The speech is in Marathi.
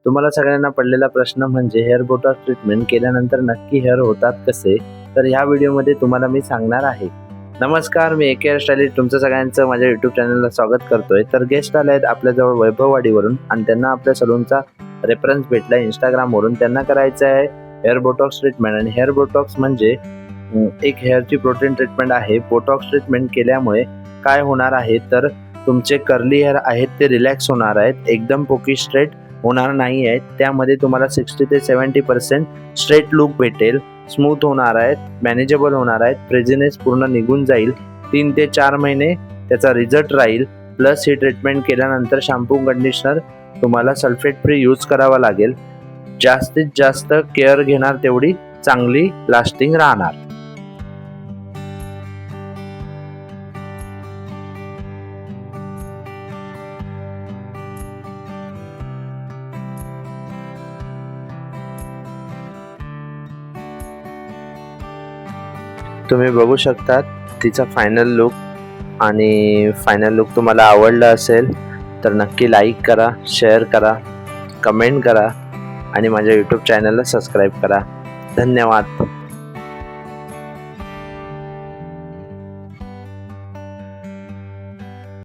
तुम्हाला सगळ्यांना पडलेला प्रश्न म्हणजे हेअर बोटॉक्स ट्रीटमेंट केल्यानंतर नक्की हेअर होतात कसे, तर ह्या व्हिडिओमध्ये तुम्हाला मी सांगणार आहे। नमस्कार, मी AK हेअरस्टाईलिस्ट तुमचं सगळ्यांचं माझ्या यूट्यूब चॅनलला स्वागत करतोय। तर गेस्ट आले आहेत आपल्याजवळ वैभववाडीवरून आणि त्यांना आपल्या सलूनचा रेफरन्स भेटला इंस्टाग्रामवरून। त्यांना करायचं आहे हेअर बोटॉक्स ट्रीटमेंट आणि हेअर बोटॉक्स म्हणजे एक हेअरची प्रोटीन ट्रीटमेंट आहे। बोटॉक्स ट्रीटमेंट केल्यामुळे काय होणार आहे तर तुमचे कर्ली हेअर आहेत ते रिलॅक्स होणार आहेत, एकदम पोकी स्ट्रेट होणार नाही आहेत। त्यामध्ये तुम्हाला 60 ते 70% स्ट्रेट लुक भेटेल, स्मूथ होणार आहेत, मॅनेजेबल होणार आहेत, फ्रिझीनेस पूर्ण निघून जाईल। 3 ते 4 महिने त्याचा रिझल्ट राहील। प्लस ही ट्रीटमेंट केल्यानंतर शॅम्पू कंडिशनर तुम्हाला सल्फेट फ्री यूज करावा लागेल। जास्तीत जास्त केअर घेणार तेवढी चांगली लास्टिंग राहणार। तुम्ही बघू शकता तिचा फायनल लुक, आणि फायनल लुक तुम्हाला आवडला असेल तर नक्की लाईक करा, शेअर करा, कमेंट करा आणि माझ्या यूट्यूब चॅनलला सबस्क्राईब करा। धन्यवाद।